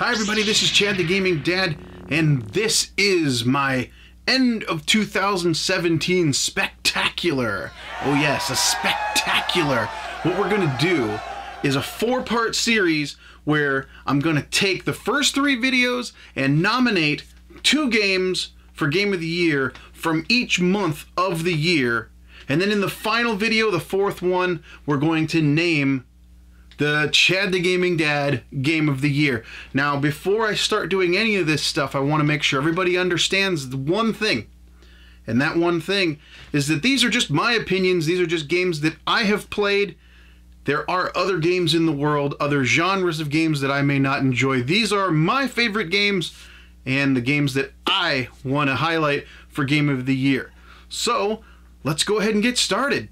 Hi everybody, this is Chad the Gaming Dad, and this is my end of 2017 spectacular. Oh yes, a spectacular. What we're gonna do is a 4-part series where I'm gonna take the first 3 videos and nominate 2 games for Game of the Year from each month of the year. And then in the final video, the 4th one, we're going to name the Chad the Gaming Dad Game of the Year. Now, before I start doing any of this stuff, I want to make sure everybody understands the one thing. And that one thing is that these are just my opinions. These are just games that I have played. There are other games in the world, other genres of games that I may not enjoy. These are my favorite games and the games that I want to highlight for Game of the Year. So, let's go ahead and get started.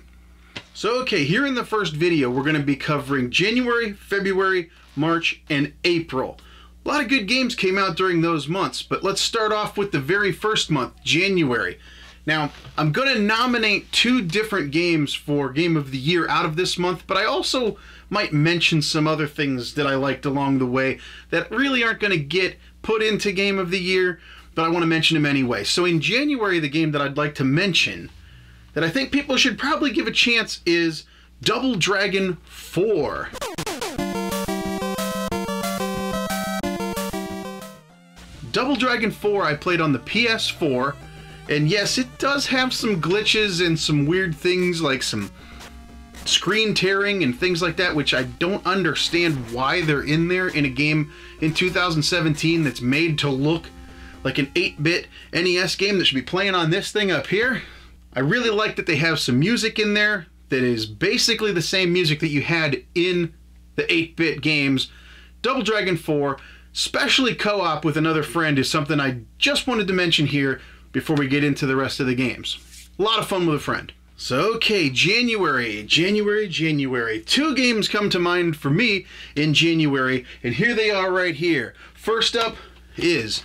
So, okay, here in the first video, we're going to be covering January, February, March, and April. A lot of good games came out during those months, but let's start off with the very first month, January. Now, I'm going to nominate 2 different games for Game of the Year out of this month, but I also might mention some other things that I liked along the way that really aren't going to get put into Game of the Year, but I want to mention them anyway. So in January, the game that I'd like to mention that I think people should probably give a chance is Double Dragon 4. Double Dragon 4 I played on the PS4, and yes, it does have some glitches and some weird things like some screen tearing and things like that, which I don't understand why they're in there in a game in 2017 that's made to look like an 8-bit NES game that should be playing on this thing up here. I really like that they have some music in there that is basically the same music that you had in the 8-bit games. Double Dragon 4, especially co-op with another friend, is something I just wanted to mention here before we get into the rest of the games. A lot of fun with a friend. So, okay, January. 2 games come to mind for me in January, and here they are right here. First up is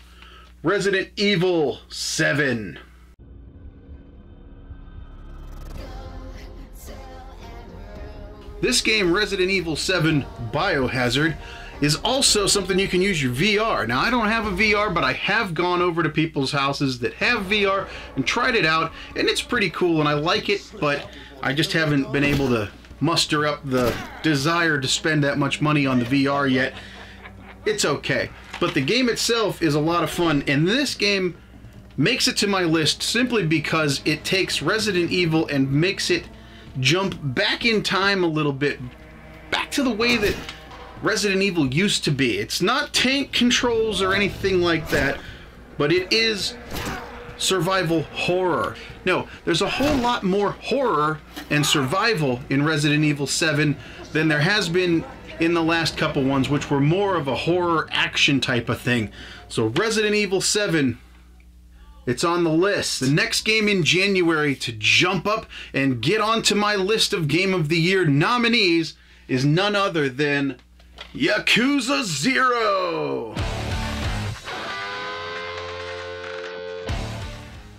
Resident Evil 7. This game, Resident Evil 7 Biohazard, is also something you can use your VR. Now, I don't have a VR, but I have gone over to people's houses that have VR and tried it out, and it's pretty cool, and I like it, but I just haven't been able to muster up the desire to spend that much money on the VR yet. It's okay. But the game itself is a lot of fun, and this game makes it to my list simply because it takes Resident Evil and makes it jump back in time a little bit, back to the way that Resident Evil used to be. It's not tank controls or anything like that, but it is survival horror. No, there's a whole lot more horror and survival in Resident Evil 7 than there has been in the last couple ones, which were more of a horror action type of thing. So Resident Evil 7, it's on the list. The next game in January to jump up and get onto my list of Game of the Year nominees is none other than Yakuza Zero.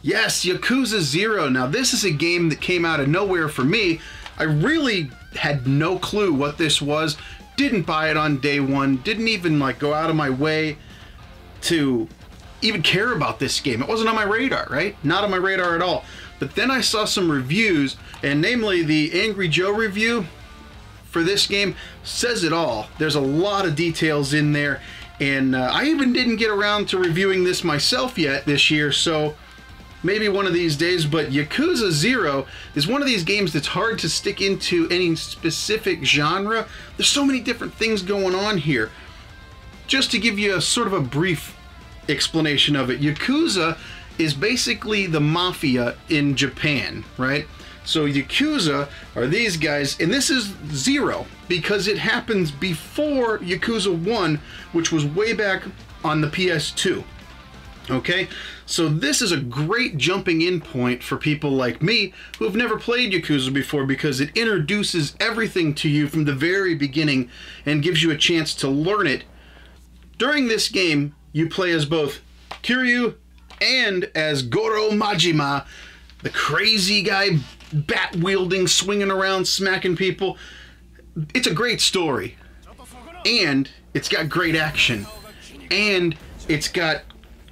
Yes, Yakuza Zero. Now, this is a game that came out of nowhere for me. I really had no clue what this was. Didn't buy it on day one. Didn't even go out of my way to even care about this game. It wasn't on my radar, right? Not on my radar at all. But then I saw some reviews, and namely the Angry Joe review for this game says it all. There's a lot of details in there, and I even didn't get around to reviewing this myself yet this year, so maybe one of these days. But Yakuza Zero is one of these games that's hard to stick into any specific genre. There's so many different things going on here. Just to give you a sort of a brief explanation of it, Yakuza is basically the mafia in Japan, right? So Yakuza are these guys, and this is Zero because it happens before Yakuza 1, which was way back on the PS2. Okay, so this is a great jumping in point for people like me who have never played Yakuza before, because it introduces everything to you from the very beginning and gives you a chance to learn it. During this game, you play as both Kiryu and as Goro Majima, the crazy guy, bat-wielding, swinging around, smacking people. It's a great story, and it's got great action. and it's got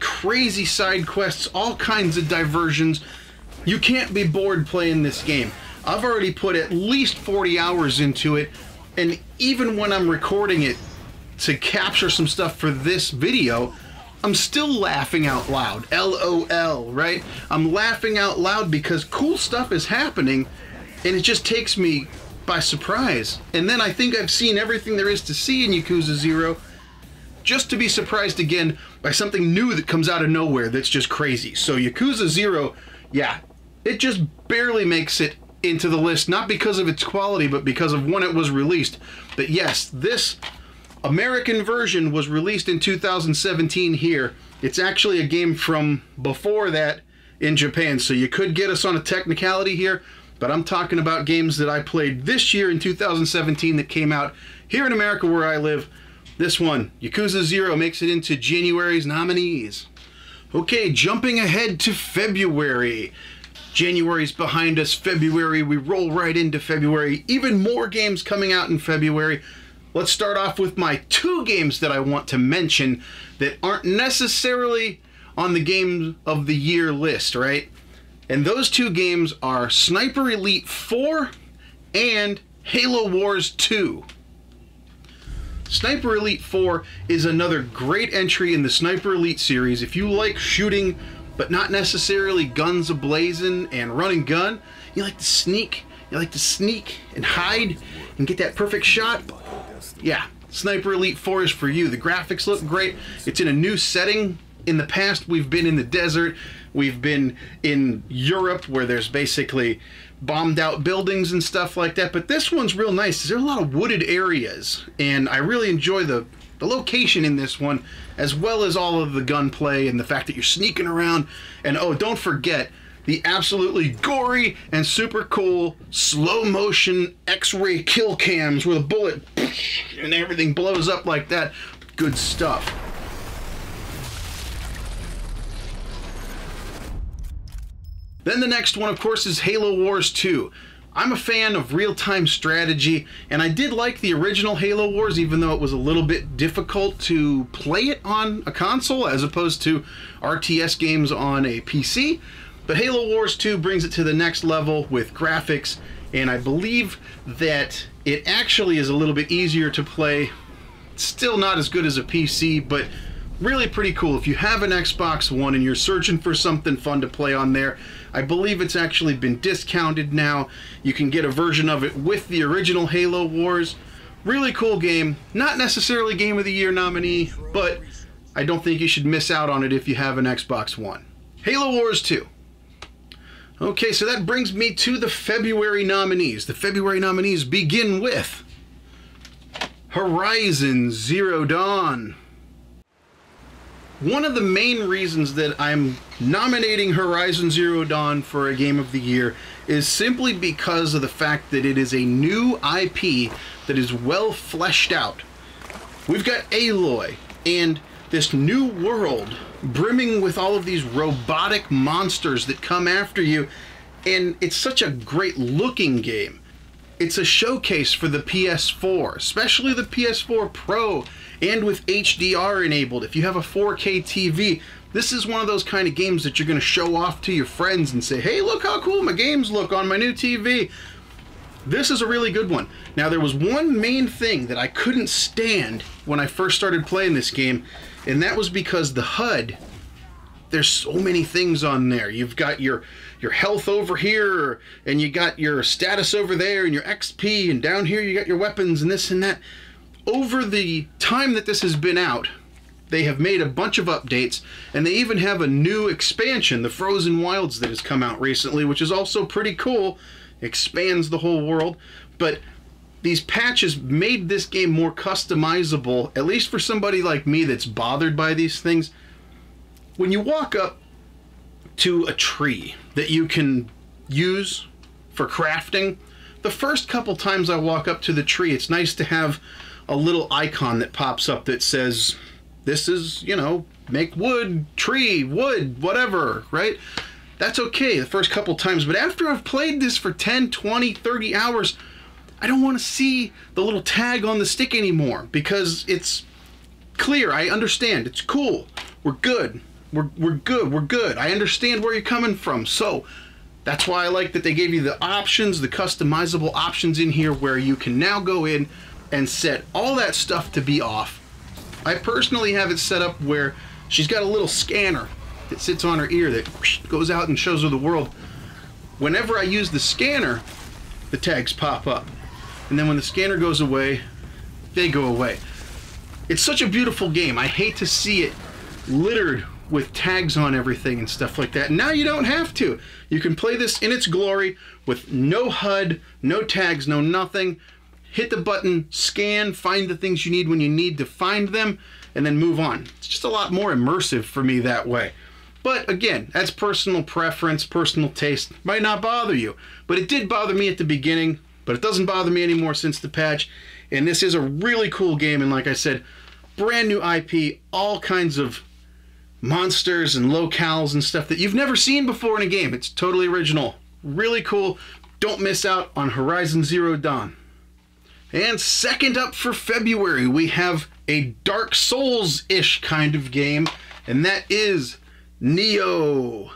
crazy side quests, all kinds of diversions. You can't be bored playing this game. I've already put at least 40 hours into it, and even when I'm recording it to capture some stuff for this video, I'm still laughing out loud. LOL, right? I'm laughing out loud because cool stuff is happening, and it just takes me by surprise. And then I think I've seen everything there is to see in Yakuza Zero, just to be surprised again by something new that comes out of nowhere that's just crazy. So Yakuza Zero, yeah, it just barely makes it into the list, not because of its quality, but because of when it was released. But yes, this American version was released in 2017 here. It's actually a game from before that in Japan, so you could get us on a technicality here, but I'm talking about games that I played this year in 2017 that came out here in America where I live. This one, Yakuza Zero, makes it into January's nominees. Okay, jumping ahead to February. January's behind us, February, we roll right into February. Even more games coming out in February. Let's start off with my 2 games that I want to mention that aren't necessarily on the Game of the Year list, right? And those 2 games are Sniper Elite 4 and Halo Wars 2. Sniper Elite 4 is another great entry in the Sniper Elite series. If you like shooting, but not necessarily guns a-blazing and run and gun, you like to sneak and hide and get that perfect shot, yeah, Sniper Elite 4 is for you. The graphics look great. It's in a new setting. In the past, we've been in the desert. We've been in Europe where there's basically bombed out buildings and stuff like that. But this one's real nice. There's a lot of wooded areas, and I really enjoy the location in this one, as well as all of the gunplay and the fact that you're sneaking around. And oh, don't forget the absolutely gory and super cool slow motion X-ray kill cams where the bullet and everything blows up like that. Good stuff. Then the next one, of course, is Halo Wars 2. I'm a fan of real-time strategy, and I did like the original Halo Wars, even though it was a little bit difficult to play it on a console as opposed to RTS games on a PC. But Halo Wars 2 brings it to the next level with graphics, and I believe that it actually is a little bit easier to play. Still not as good as a PC, but really pretty cool. If you have an Xbox One and you're searching for something fun to play on there, I believe it's actually been discounted now. You can get a version of it with the original Halo Wars. Really cool game. Not necessarily Game of the Year nominee, but I don't think you should miss out on it if you have an Xbox One. Halo Wars 2. Okay, so that brings me to the February nominees. The February nominees begin with Horizon Zero Dawn. One of the main reasons that I'm nominating Horizon Zero Dawn for a Game of the Year is simply because of the fact that it is a new IP that is well fleshed out. We've got Aloy and this new world brimming with all of these robotic monsters that come after you, and it's such a great looking game. It's a showcase for the PS4, especially the PS4 Pro, and with HDR enabled. If you have a 4K TV, this is one of those kind of games that you're going to show off to your friends and say, hey, look how cool my games look on my new TV. This is a really good one. Now, there was one main thing that I couldn't stand when I first started playing this game, and that was because the HUD, there's so many things on there. You've got your health over here, and you got your status over there, and your XP, and down here you got your weapons and this and that. Over the time that this has been out, they have made a bunch of updates, and they even have a new expansion, the Frozen Wilds, that has come out recently, which is also pretty cool. Expands the whole world, but these patches made this game more customizable, at least for somebody like me that's bothered by these things. When you walk up to a tree that you can use for crafting, the first couple times I walk up to the tree, it's nice to have a little icon that pops up that says, this is, you know, make wood, tree, wood, whatever, right? That's okay the first couple times, but after I've played this for 10, 20, 30 hours, I don't want to see the little tag on the stick anymore, because it's clear. I understand. It's cool. We're good. We're good. We're good. I understand where you're coming from. So that's why I like that they gave you the options, the customizable options in here where you can now go in and set all that stuff to be off. I personally have it set up where she's got a little scanner that sits on her ear that goes out and shows her the world. Whenever I use the scanner, the tags pop up. And then when the scanner goes away, they go away. It's such a beautiful game. I hate to see it littered with tags on everything and stuff like that. Now you don't have to. You can play this in its glory with no HUD, no tags, no nothing. Hit the button, scan, find the things you need when you need to find them, and then move on. It's just a lot more immersive for me that way. But again, that's personal preference, personal taste. Might not bother you, but it did bother me at the beginning, but it doesn't bother me anymore since the patch. And this is a really cool game, and like I said, brand new IP, all kinds of monsters and locales and stuff that you've never seen before in a game. It's totally original, really cool. Don't miss out on Horizon Zero Dawn. And second up for February, we have a Dark Souls-ish kind of game, and that is Nioh.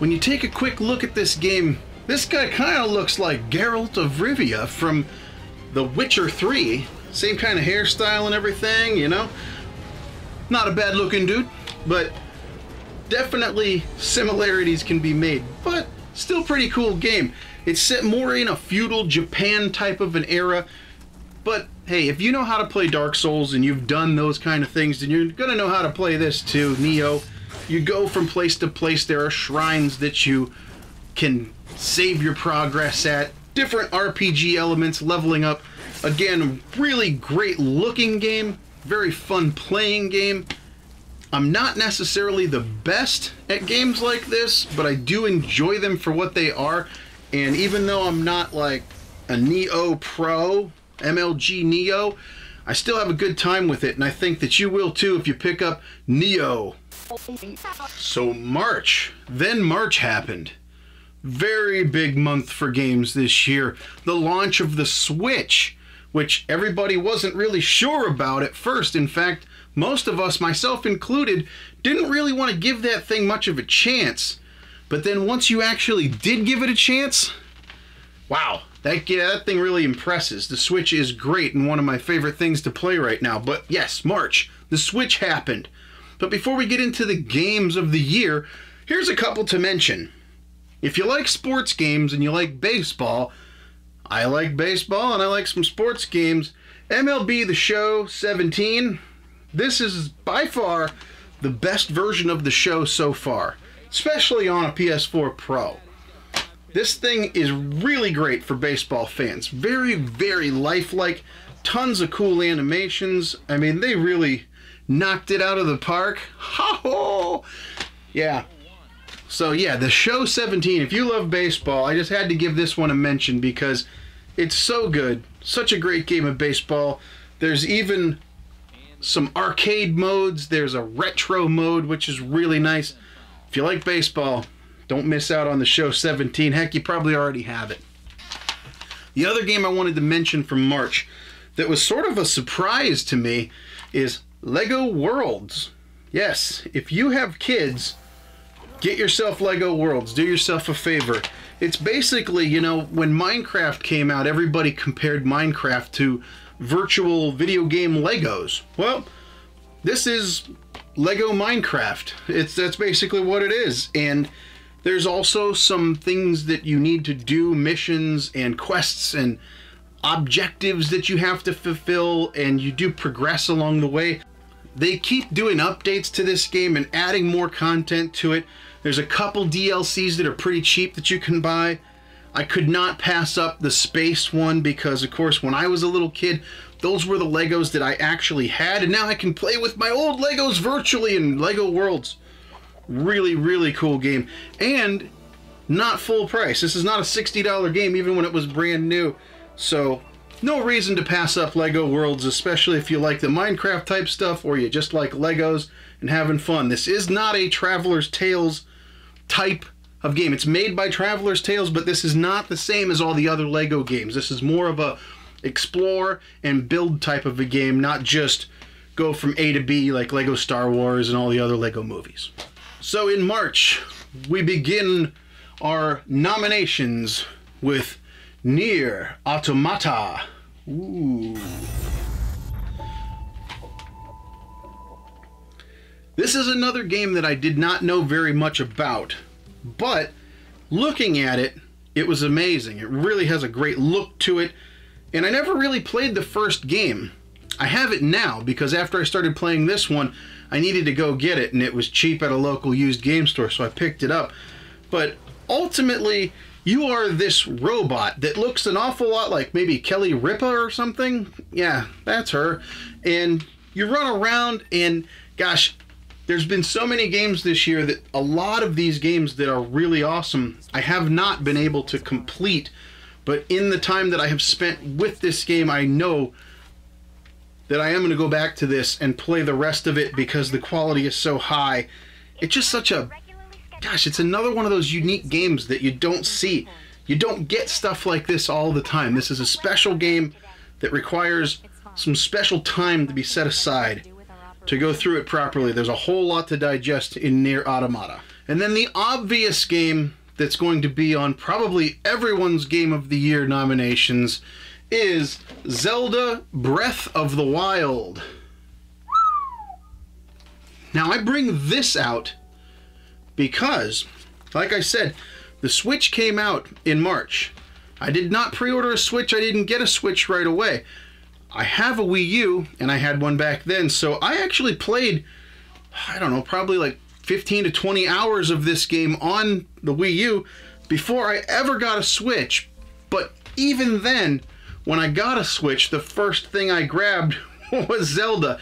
When you take a quick look at this game, this guy kind of looks like Geralt of Rivia from The Witcher 3. Same kind of hairstyle and everything, you know? Not a bad looking dude, but definitely similarities can be made, but still pretty cool game. It's set more in a feudal Japan type of an era, but hey, if you know how to play Dark Souls and you've done those kind of things, then you're gonna know how to play this too, Nioh. You go from place to place. There are shrines that you can save your progress at. Different RPG elements, leveling up. Again, really great looking game. Very fun playing game. I'm not necessarily the best at games like this, but I do enjoy them for what they are. And even though I'm not like a Nioh pro, MLG Nioh, I still have a good time with it. And I think that you will too if you pick up Nioh. So March happened. Very big month for games this year. The launch of the Switch, which everybody wasn't really sure about at first. In fact, most of us, myself included, didn't really want to give that thing much of a chance. But then once you actually did give it a chance, wow, that thing really impresses. The Switch is great and one of my favorite things to play right now. But yes, March, the Switch happened. But before we get into the games of the year, here's a couple to mention. If you like sports games and you like baseball, I like baseball and I like some sports games. MLB The Show 17, this is by far the best version of the show so far, especially on a PS4 Pro. This thing is really great for baseball fans. Very, very lifelike, tons of cool animations. I mean, they really knocked it out of the park. Ha-ho! Yeah. So yeah, the Show 17, if you love baseball, I just had to give this one a mention because it's so good. Such a great game of baseball. There's even some arcade modes. There's a retro mode, which is really nice. If you like baseball, don't miss out on the Show 17. Heck, you probably already have it. The other game I wanted to mention from March that was sort of a surprise to me is Lego Worlds. Yes, if you have kids, get yourself Lego Worlds. Do yourself a favor. It's basically, you know, when Minecraft came out, everybody compared Minecraft to virtual video game Legos. Well, this is Lego Minecraft. That's basically what it is. And there's also some things that you need to do, missions and quests and objectives that you have to fulfill, and you do progress along the way. They keep doing updates to this game and adding more content to it. There's a couple DLCs that are pretty cheap that you can buy. I could not pass up the space one because, of course, when I was a little kid, those were the Legos that I actually had, and now I can play with my old Legos virtually in Lego Worlds. Really, really cool game. And not full price. This is not a $60 game even when it was brand new. So no reason to pass up Lego Worlds, especially if you like the Minecraft type stuff or you just like Legos and having fun. This is not a Traveler's Tales type of game. It's made by Traveler's Tales, but this is not the same as all the other Lego games. This is more of a explore and build type of a game, not just go from A to B like Lego Star Wars and all the other Lego movies. So in March, we begin our nominations with Nier Automata. Ooh. This is another game that I did not know very much about, but looking at it, it was amazing. It really has a great look to it, and I never really played the first game. I have it now because after I started playing this one, I needed to go get it, and it was cheap at a local used game store, so I picked it up. But ultimately, you are this robot that looks an awful lot like maybe Kelly Ripa or something. Yeah, that's her. And you run around, and gosh, there's been so many games this year that a lot of these games that are really awesome, I have not been able to complete. But in the time that I have spent with this game, I know that I am going to go back to this and play the rest of it because the quality is so high. It's just such a... Gosh, it's another one of those unique games that you don't see. You don't get stuff like this all the time. This is a special game that requires some special time to be set aside to go through it properly. There's a whole lot to digest in Nier Automata. And then the obvious game that's going to be on probably everyone's Game of the Year nominations is Zelda Breath of the Wild. Now I bring this out because, like I said, the Switch came out in March. I did not pre-order a Switch. I didn't get a Switch right away. I have a Wii U, and I had one back then, so I actually played, I don't know, probably like 15 to 20 hours of this game on the Wii U before I ever got a Switch. But even then, when I got a Switch, the first thing I grabbed was Zelda.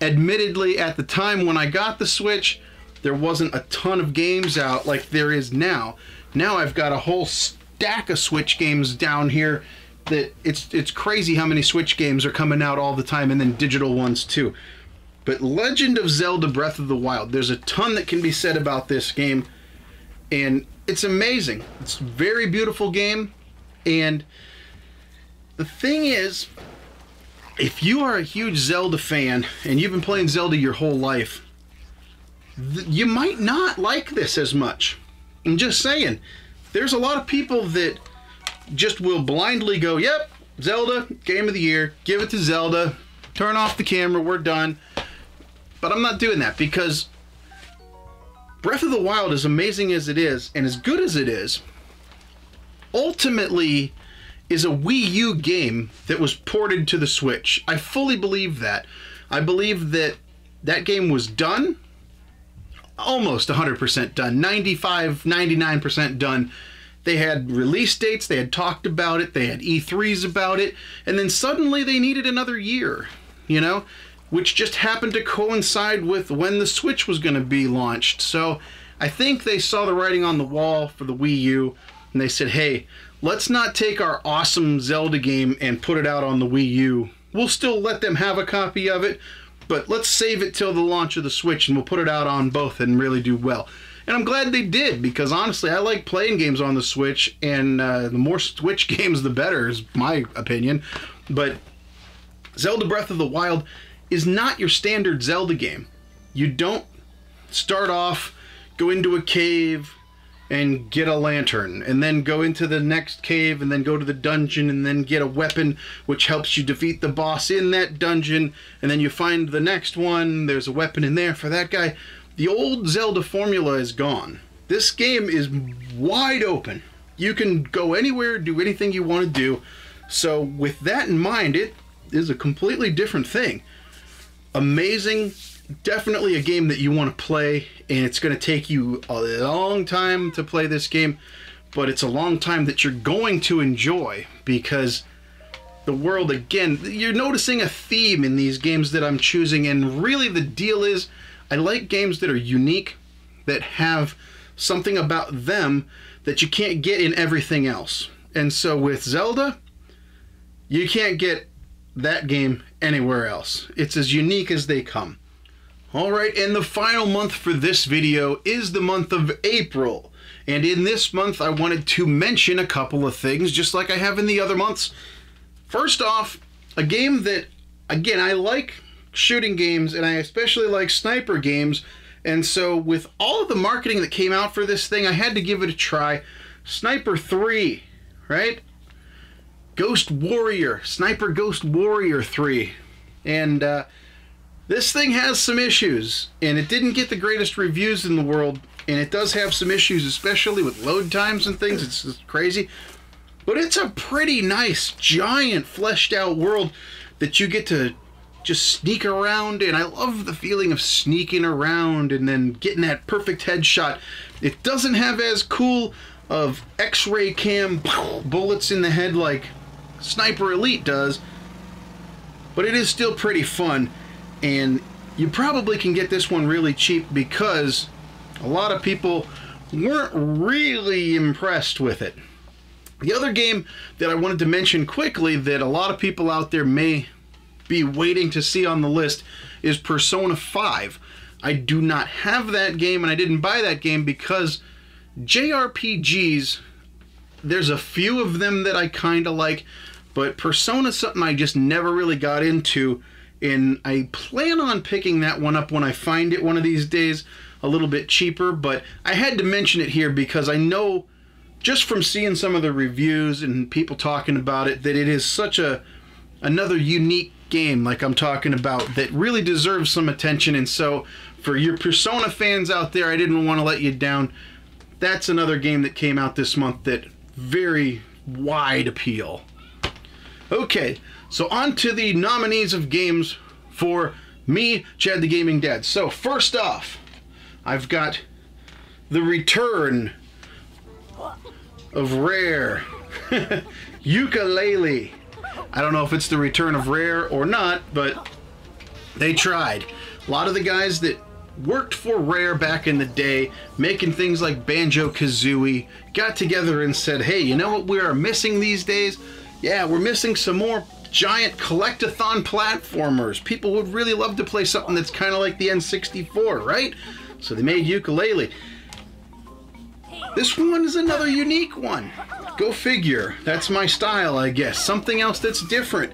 Admittedly, at the time when I got the Switch, there wasn't a ton of games out like there is now. Now I've got a whole stack of Switch games down here that it's crazy how many Switch games are coming out all the time, and then digital ones too. But Legend of Zelda Breath of the Wild, there's a ton that can be said about this game, and it's amazing. It's a very beautiful game, and the thing is, if you are a huge Zelda fan and you've been playing Zelda your whole life, you might not like this as much. I'm just saying, there's a lot of people that just will blindly go, yep, Zelda, Game of the Year, give it to Zelda, turn off the camera, we're done. But I'm not doing that because Breath of the Wild, as amazing as it is, and as good as it is, ultimately is a Wii U game that was ported to the Switch. I fully believe that. I believe that that game was done, almost 100% done, 95, 99% done. They had release dates, they had talked about it, they had E3s about it, and then suddenly they needed another year, you know, which just happened to coincide with when the Switch was going to be launched. So I think they saw the writing on the wall for the Wii U, and they said, hey, let's not take our awesome Zelda game and put it out on the Wii U. We'll still let them have a copy of it, but let's save it till the launch of the Switch, and we'll put it out on both and really do well. And I'm glad they did, because honestly, I like playing games on the Switch, and the more Switch games, the better, is my opinion. But Zelda Breath of the Wild is not your standard Zelda game. You don't start off, go into a cave, and get a lantern, and then go into the next cave, and then go to the dungeon, and then get a weapon which helps you defeat the boss in that dungeon, and then you find the next one, there's a weapon in there for that guy. The old Zelda formula is gone. This game is wide open. You can go anywhere, do anything you want to do. So with that in mind, it is a completely different thing. Amazing. Definitely a game that you want to play, and it's going to take you a long time to play this game, but it's a long time that you're going to enjoy, because the world, again, you're noticing a theme in these games that I'm choosing, and really the deal is I like games that are unique, that have something about them that you can't get in everything else. And so with Zelda, you can't get that game anywhere else. It's as unique as they come. Alright, and the final month for this video is the month of April. And in this month, I wanted to mention a couple of things, just like I have in the other months. First off, a game that, again, I like shooting games, and I especially like sniper games. And so with all of the marketing that came out for this thing, I had to give it a try. Sniper 3, right? Ghost Warrior, Sniper Ghost Warrior 3. And this thing has some issues, and it didn't get the greatest reviews in the world, and it does have some issues, especially with load times and things. It's just crazy. But it's a pretty nice, giant, fleshed out world that you get to just sneak around, and I love the feeling of sneaking around and then getting that perfect headshot. It doesn't have as cool of X-ray cam bullets in the head like Sniper Elite does, but it is still pretty fun. And you probably can get this one really cheap because a lot of people weren't really impressed with it. The other game that I wanted to mention quickly that a lot of people out there may be waiting to see on the list is Persona 5. I do not have that game, and I didn't buy that game because JRPGs, there's a few of them that I kind of like, but Persona's something I just never really got into. And I plan on picking that one up when I find it one of these days, a little bit cheaper. But I had to mention it here because I know, just from seeing some of the reviews and people talking about it, that it is such another unique game, like I'm talking about, that really deserves some attention. And so for your Persona fans out there, I didn't want to let you down. That's another game that came out this month that very wide appeal. Okay, so on to the nominees of games for me, Chad the Gaming Dad. So first off, I've got the return of Rare Ukulele. I don't know if it's the return of Rare or not, but they tried. A lot of the guys that worked for Rare back in the day, making things like Banjo-Kazooie, got together and said, hey, you know what we are missing these days? Yeah, we're missing some more giant collectathon platformers. People would really love to play something that's kind of like the N64, right? So they made Ukulele. This one is another unique one. Go figure. That's my style, I guess. Something else that's different.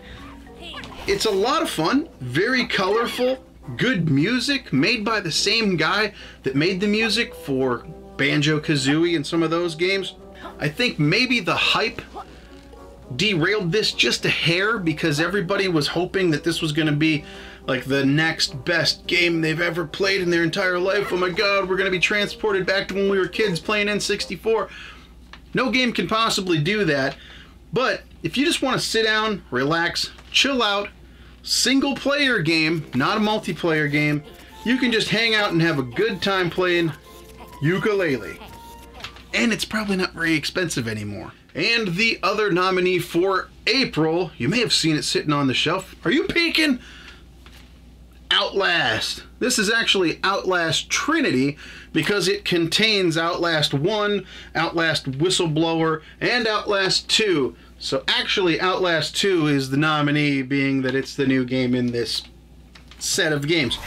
It's a lot of fun, very colorful, good music, made by the same guy that made the music for Banjo-Kazooie and some of those games. I think maybe the hype derailed this just a hair because everybody was hoping that this was going to be like the next best game they've ever played in their entire life. Oh my god, we're going to be transported back to when we were kids playing N64. No game can possibly do that. But if you just want to sit down, relax, chill out, single player game, not a multiplayer game, you can just hang out and have a good time playing Ukulele. And it's probably not very expensive anymore. And the other nominee for April, you may have seen it sitting on the shelf. Are you peeking? Outlast. This is actually Outlast Trinity because it contains Outlast 1, Outlast Whistleblower, and Outlast 2. So actually Outlast 2 is the nominee, being that it's the new game in this set of games.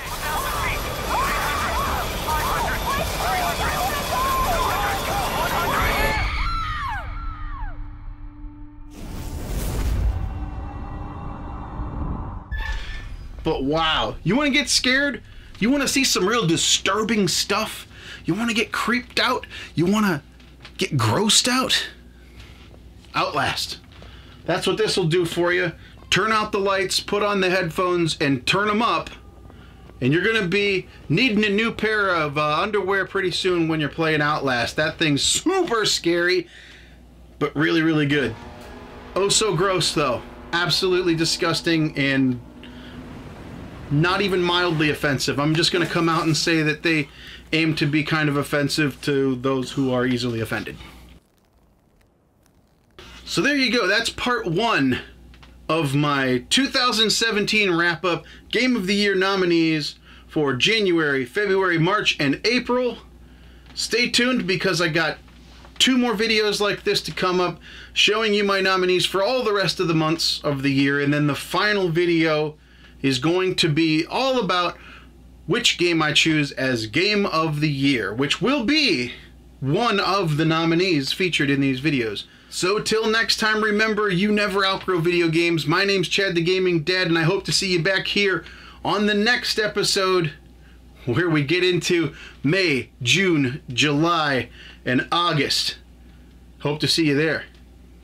But wow, you want to get scared? You want to see some real disturbing stuff? You want to get creeped out? You want to get grossed out? Outlast. That's what this will do for you. Turn out the lights, put on the headphones, and turn them up. And you're going to be needing a new pair of underwear pretty soon when you're playing Outlast. That thing's super scary, but really, really good. Oh, so gross, though. Absolutely disgusting and not even mildly offensive. I'm just going to come out and say that they aim to be kind of offensive to those who are easily offended. So there you go. That's part one of my 2017 wrap-up Game of the Year nominees for January, February, March, and April. Stay tuned because I got 2 more videos like this to come up, showing you my nominees for all the rest of the months of the year. And then the final video is going to be all about which game I choose as Game of the Year, which will be one of the nominees featured in these videos. So till next time, remember, you never outgrow video games. My name's Chad the Gaming Dad, and I hope to see you back here on the next episode where we get into May, June, July, and August. Hope to see you there.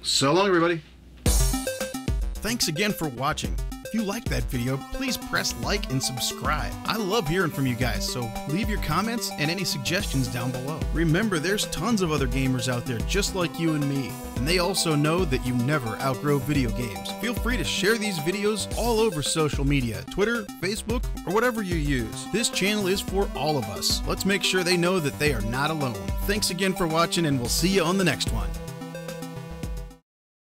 So long, everybody. Thanks again for watching. If you liked that video, please press like and subscribe. I love hearing from you guys, so leave your comments and any suggestions down below. Remember, there's tons of other gamers out there just like you and me, and they also know that you never outgrow video games. Feel free to share these videos all over social media, Twitter, Facebook, or whatever you use. This channel is for all of us. Let's make sure they know that they are not alone. Thanks again for watching, and we'll see you on the next one.